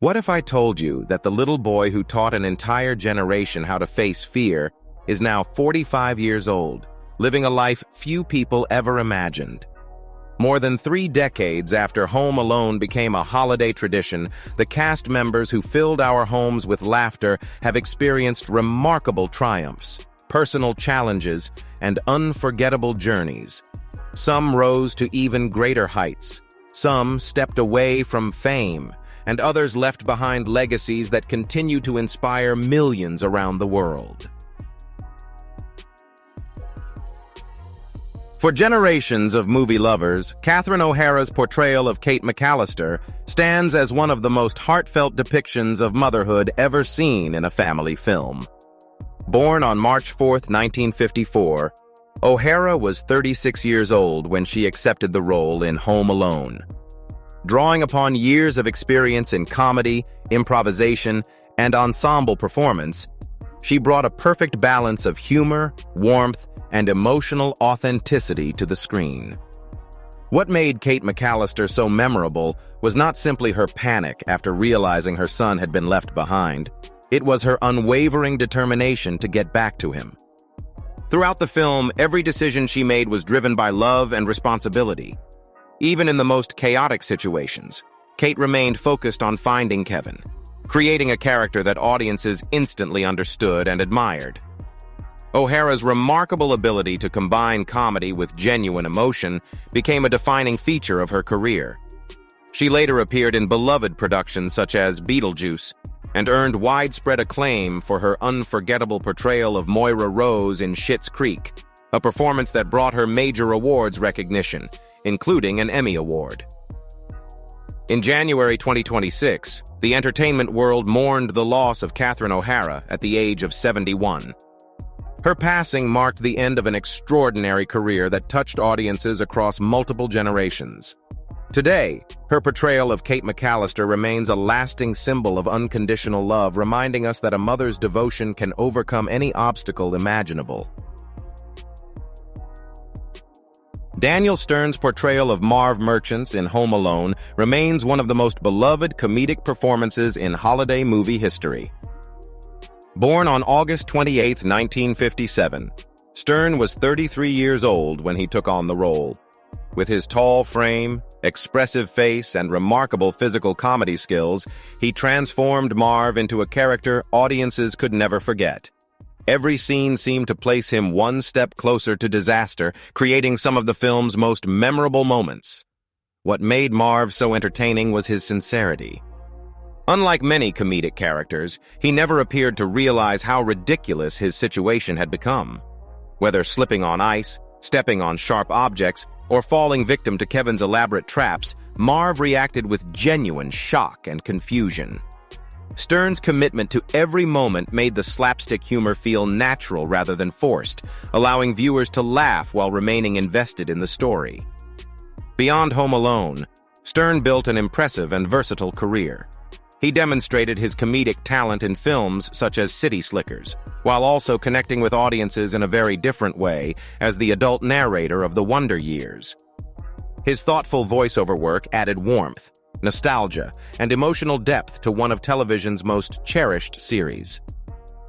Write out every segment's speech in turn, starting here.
What if I told you that the little boy who taught an entire generation how to face fear is now 45 years old, living a life few people ever imagined? More than 3 decades after Home Alone became a holiday tradition, the cast members who filled our homes with laughter have experienced remarkable triumphs, personal challenges, and unforgettable journeys. Some rose to even greater heights. Some stepped away from fame, and others left behind legacies that continue to inspire millions around the world. For generations of movie lovers, Catherine O'Hara's portrayal of Kate McCallister stands as one of the most heartfelt depictions of motherhood ever seen in a family film. Born on March 4, 1954, O'Hara was 36 years old when she accepted the role in Home Alone. Drawing upon years of experience in comedy, improvisation, and ensemble performance, she brought a perfect balance of humor, warmth, and emotional authenticity to the screen. What made Kate McCallister so memorable was not simply her panic after realizing her son had been left behind. It was her unwavering determination to get back to him. Throughout the film, every decision she made was driven by love and responsibility. Even in the most chaotic situations, Kate remained focused on finding Kevin, creating a character that audiences instantly understood and admired. O'Hara's remarkable ability to combine comedy with genuine emotion became a defining feature of her career. She later appeared in beloved productions such as Beetlejuice and earned widespread acclaim for her unforgettable portrayal of Moira Rose in Schitt's Creek, a performance that brought her major awards recognition, including an Emmy Award. In January 2026, the entertainment world mourned the loss of Catherine O'Hara at the age of 71. Her passing marked the end of an extraordinary career that touched audiences across multiple generations. Today, her portrayal of Kate McCallister remains a lasting symbol of unconditional love, reminding us that a mother's devotion can overcome any obstacle imaginable. Daniel Stern's portrayal of Marv Merchants in Home Alone remains one of the most beloved comedic performances in holiday movie history. Born on August 28, 1957, Stern was 33 years old when he took on the role. With his tall frame, expressive face, and remarkable physical comedy skills, he transformed Marv into a character audiences could never forget. Every scene seemed to place him one step closer to disaster, creating some of the film's most memorable moments. What made Marv so entertaining was his sincerity. Unlike many comedic characters, he never appeared to realize how ridiculous his situation had become. Whether slipping on ice, stepping on sharp objects, or falling victim to Kevin's elaborate traps, Marv reacted with genuine shock and confusion. Stern's commitment to every moment made the slapstick humor feel natural rather than forced, allowing viewers to laugh while remaining invested in the story. Beyond Home Alone, Stern built an impressive and versatile career. He demonstrated his comedic talent in films such as City Slickers, while also connecting with audiences in a very different way as the adult narrator of The Wonder Years. His thoughtful voiceover work added warmth, nostalgia, and emotional depth to one of television's most cherished series.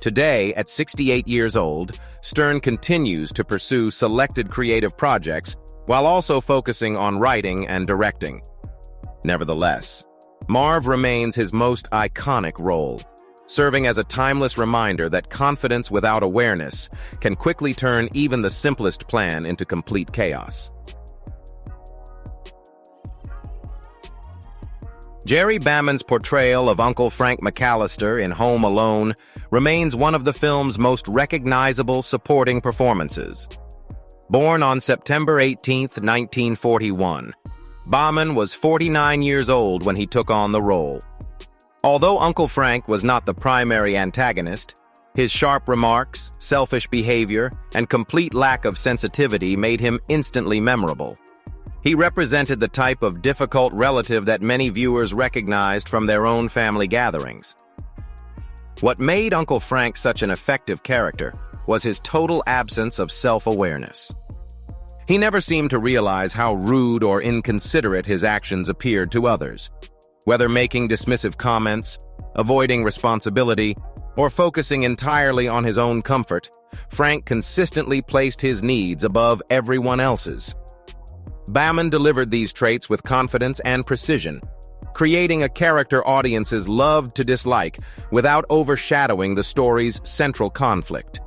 Today, at 68 years old, Stern continues to pursue selected creative projects while also focusing on writing and directing. Nevertheless, Marv remains his most iconic role, serving as a timeless reminder that confidence without awareness can quickly turn even the simplest plan into complete chaos. Gerry Bamman's portrayal of Uncle Frank McCallister in Home Alone remains one of the film's most recognizable supporting performances. Born on September 18, 1941, Bamman was 49 years old when he took on the role. Although Uncle Frank was not the primary antagonist, his sharp remarks, selfish behavior, and complete lack of sensitivity made him instantly memorable. He represented the type of difficult relative that many viewers recognized from their own family gatherings. What made Uncle Frank such an effective character was his total absence of self-awareness. He never seemed to realize how rude or inconsiderate his actions appeared to others. Whether making dismissive comments, avoiding responsibility, or focusing entirely on his own comfort, Frank consistently placed his needs above everyone else's. Bamman delivered these traits with confidence and precision, creating a character audiences loved to dislike without overshadowing the story's central conflict.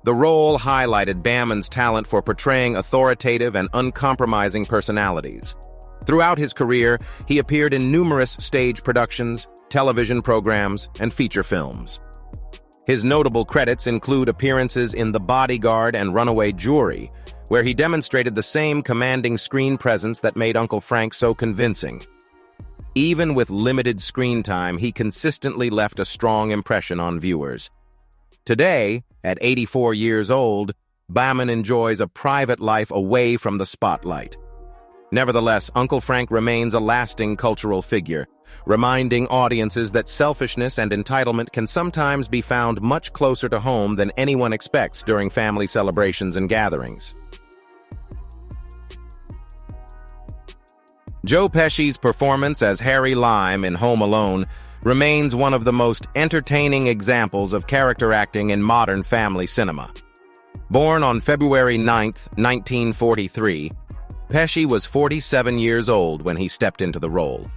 The role highlighted Bamman's talent for portraying authoritative and uncompromising personalities. Throughout his career, he appeared in numerous stage productions, television programs, and feature films. His notable credits include appearances in The Bodyguard and Runaway Jury, where he demonstrated the same commanding screen presence that made Uncle Frank so convincing. Even with limited screen time, he consistently left a strong impression on viewers. Today, at 84 years old, Bamman enjoys a private life away from the spotlight. Nevertheless, Uncle Frank remains a lasting cultural figure, reminding audiences that selfishness and entitlement can sometimes be found much closer to home than anyone expects during family celebrations and gatherings. Joe Pesci's performance as Harry Lime in Home Alone remains one of the most entertaining examples of character acting in modern family cinema. Born on February 9, 1943, Pesci was 47 years old when he stepped into the role.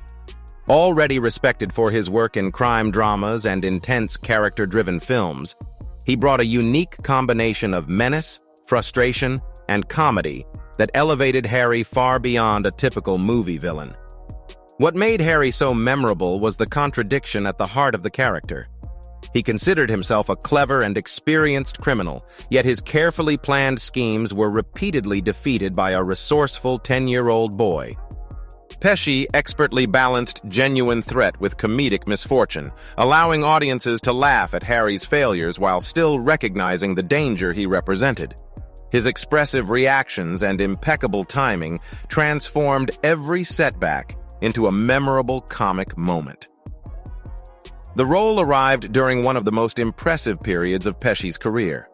Already respected for his work in crime dramas and intense character-driven films, he brought a unique combination of menace, frustration, and comedy that elevated Harry far beyond a typical movie villain. What made Harry so memorable was the contradiction at the heart of the character. He considered himself a clever and experienced criminal, yet his carefully planned schemes were repeatedly defeated by a resourceful 10-year-old boy. Pesci expertly balanced genuine threat with comedic misfortune, allowing audiences to laugh at Harry's failures while still recognizing the danger he represented. His expressive reactions and impeccable timing transformed every setback into a memorable comic moment. The role arrived during one of the most impressive periods of Pesci's career.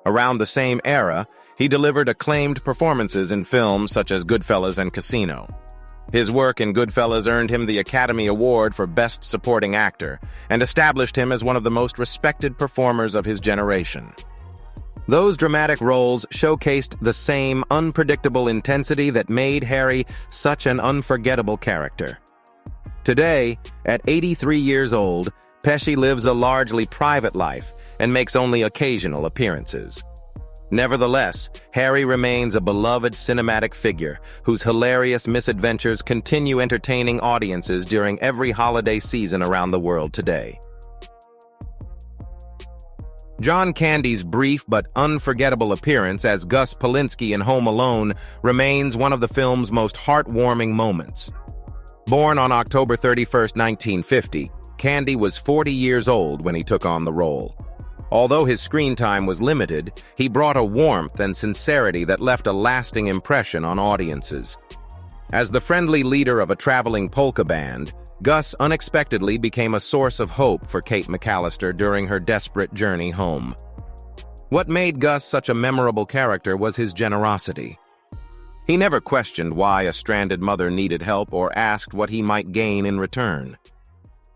Around the same era, he delivered acclaimed performances in films such as Goodfellas and Casino. His work in Goodfellas earned him the Academy Award for Best Supporting Actor and established him as one of the most respected performers of his generation. Those dramatic roles showcased the same unpredictable intensity that made Harry such an unforgettable character. Today, at 83 years old, Pesci lives a largely private life and makes only occasional appearances. Nevertheless, Harry remains a beloved cinematic figure whose hilarious misadventures continue entertaining audiences during every holiday season around the world today. John Candy's brief but unforgettable appearance as Gus Polinski in Home Alone remains one of the film's most heartwarming moments. Born on October 31, 1950, Candy was 40 years old when he took on the role. Although his screen time was limited, he brought a warmth and sincerity that left a lasting impression on audiences. As the friendly leader of a traveling polka band, Gus unexpectedly became a source of hope for Kate McCallister during her desperate journey home. What made Gus such a memorable character was his generosity. He never questioned why a stranded mother needed help or asked what he might gain in return.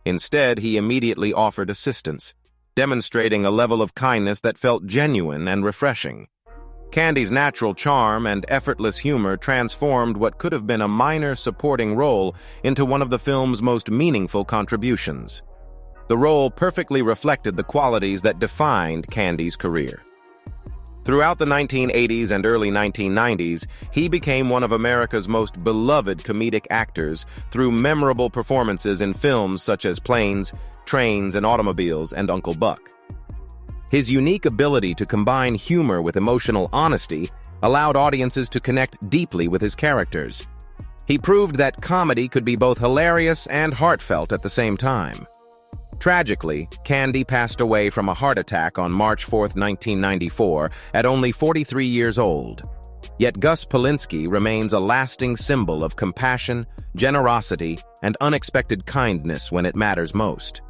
Instead, he immediately offered assistance, demonstrating a level of kindness that felt genuine and refreshing. Candy's natural charm and effortless humor transformed what could have been a minor supporting role into one of the film's most meaningful contributions. The role perfectly reflected the qualities that defined Candy's career. Throughout the 1980s and early 1990s, he became one of America's most beloved comedic actors through memorable performances in films such as Planes, Trains, and Automobiles and Uncle Buck. His unique ability to combine humor with emotional honesty allowed audiences to connect deeply with his characters. He proved that comedy could be both hilarious and heartfelt at the same time. Tragically, Candy passed away from a heart attack on March 4, 1994, at only 43 years old. Yet Gus Polinski remains a lasting symbol of compassion, generosity, and unexpected kindness when it matters most.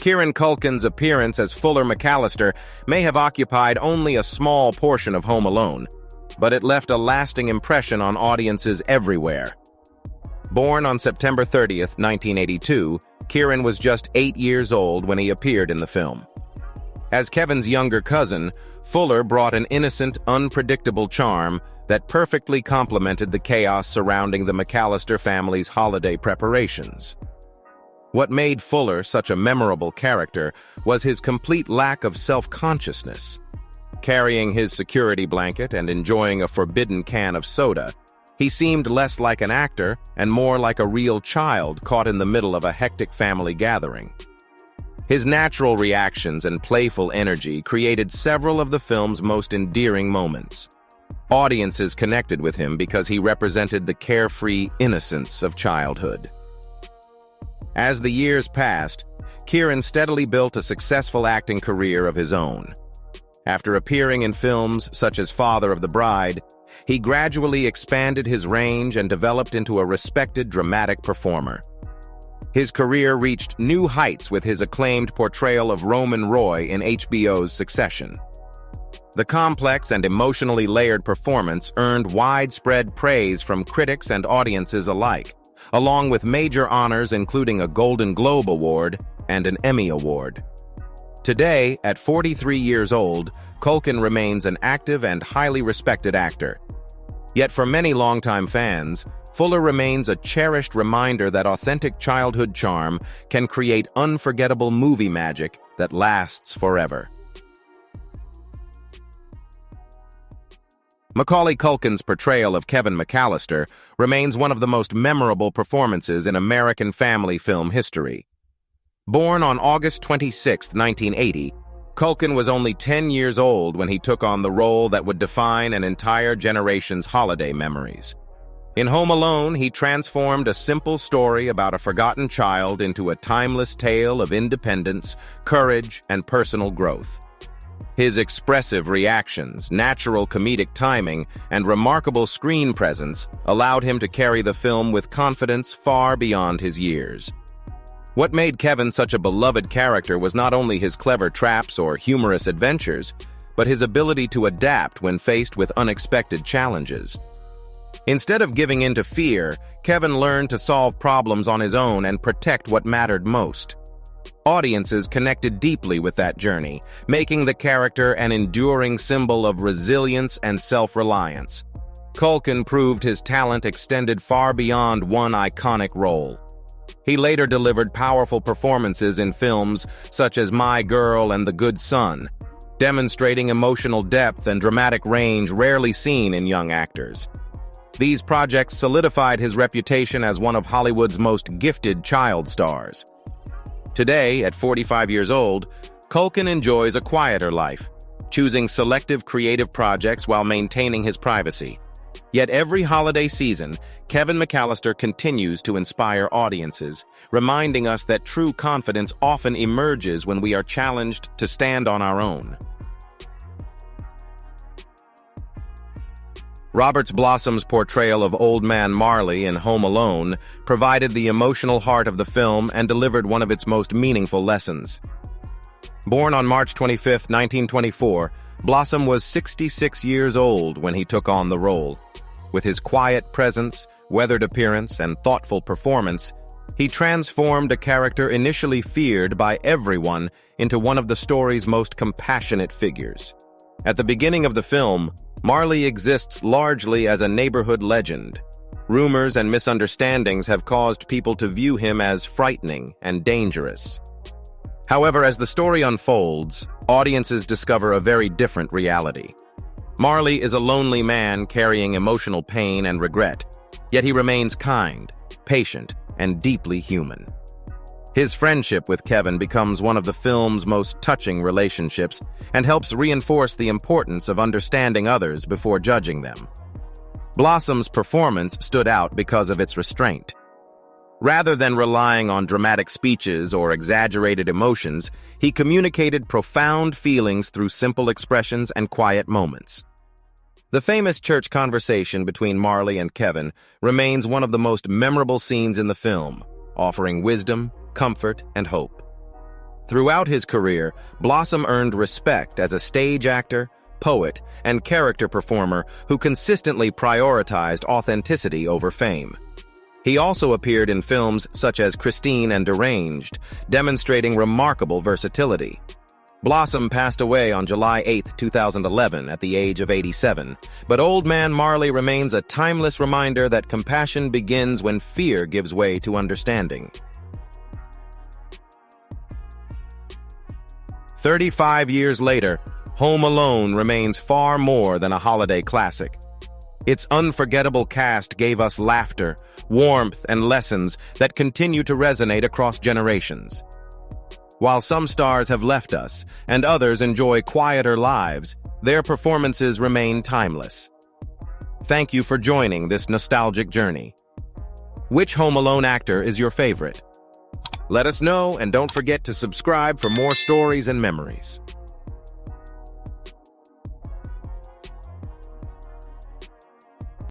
Kieran Culkin's appearance as Fuller McCallister may have occupied only a small portion of Home Alone, but it left a lasting impression on audiences everywhere. Born on September 30th, 1982, Kieran was just 8 years old when he appeared in the film. As Kevin's younger cousin, Fuller brought an innocent, unpredictable charm that perfectly complemented the chaos surrounding the McCallister family's holiday preparations. What made Fuller such a memorable character was his complete lack of self-consciousness. Carrying his security blanket and enjoying a forbidden can of soda, he seemed less like an actor and more like a real child caught in the middle of a hectic family gathering. His natural reactions and playful energy created several of the film's most endearing moments. Audiences connected with him because he represented the carefree innocence of childhood. As the years passed, Kieran steadily built a successful acting career of his own. After appearing in films such as Father of the Bride, he gradually expanded his range and developed into a respected dramatic performer. His career reached new heights with his acclaimed portrayal of Roman Roy in HBO's Succession. The complex and emotionally layered performance earned widespread praise from critics and audiences alike, along with major honors including a Golden Globe Award and an Emmy Award. Today, at 43 years old, Culkin remains an active and highly respected actor. Yet for many longtime fans, Fuller remains a cherished reminder that authentic childhood charm can create unforgettable movie magic that lasts forever. Macaulay Culkin's portrayal of Kevin McCallister remains one of the most memorable performances in American family film history. Born on August 26, 1980, Culkin was only 10 years old when he took on the role that would define an entire generation's holiday memories. In Home Alone, he transformed a simple story about a forgotten child into a timeless tale of independence, courage, and personal growth. His expressive reactions, natural comedic timing, and remarkable screen presence allowed him to carry the film with confidence far beyond his years. What made Kevin such a beloved character was not only his clever traps or humorous adventures, but his ability to adapt when faced with unexpected challenges. Instead of giving in to fear, Kevin learned to solve problems on his own and protect what mattered most. Audiences connected deeply with that journey, making the character an enduring symbol of resilience and self-reliance. Culkin proved his talent extended far beyond one iconic role. He later delivered powerful performances in films such as My Girl and The Good Son, demonstrating emotional depth and dramatic range rarely seen in young actors. These projects solidified his reputation as one of Hollywood's most gifted child stars. Today, at 45 years old, Culkin enjoys a quieter life, choosing selective creative projects while maintaining his privacy. Yet every holiday season, Kevin McCallister continues to inspire audiences, reminding us that true confidence often emerges when we are challenged to stand on our own. Robert Blossom's portrayal of Old Man Marley in Home Alone provided the emotional heart of the film and delivered one of its most meaningful lessons. Born on March 25, 1924, Blossom was 66 years old when he took on the role. With his quiet presence, weathered appearance, and thoughtful performance, he transformed a character initially feared by everyone into one of the story's most compassionate figures. At the beginning of the film, Marley exists largely as a neighborhood legend. Rumors and misunderstandings have caused people to view him as frightening and dangerous. However, as the story unfolds, audiences discover a very different reality. Marley is a lonely man carrying emotional pain and regret, yet he remains kind, patient, and deeply human. His friendship with Kevin becomes one of the film's most touching relationships and helps reinforce the importance of understanding others before judging them. Blossom's performance stood out because of its restraint. Rather than relying on dramatic speeches or exaggerated emotions, he communicated profound feelings through simple expressions and quiet moments. The famous church conversation between Marley and Kevin remains one of the most memorable scenes in the film, offering wisdom, comfort, and hope. Throughout his career, Blossom earned respect as a stage actor, poet, and character performer who consistently prioritized authenticity over fame. He also appeared in films such as Christine and Deranged, demonstrating remarkable versatility. Blossom passed away on July 8, 2011, at the age of 87, but Old Man Marley remains a timeless reminder that compassion begins when fear gives way to understanding. 35 years later, Home Alone remains far more than a holiday classic. Its unforgettable cast gave us laughter, warmth, and lessons that continue to resonate across generations. While some stars have left us, and others enjoy quieter lives, their performances remain timeless. Thank you for joining this nostalgic journey. Which Home Alone actor is your favorite? Let us know, and don't forget to subscribe for more stories and memories.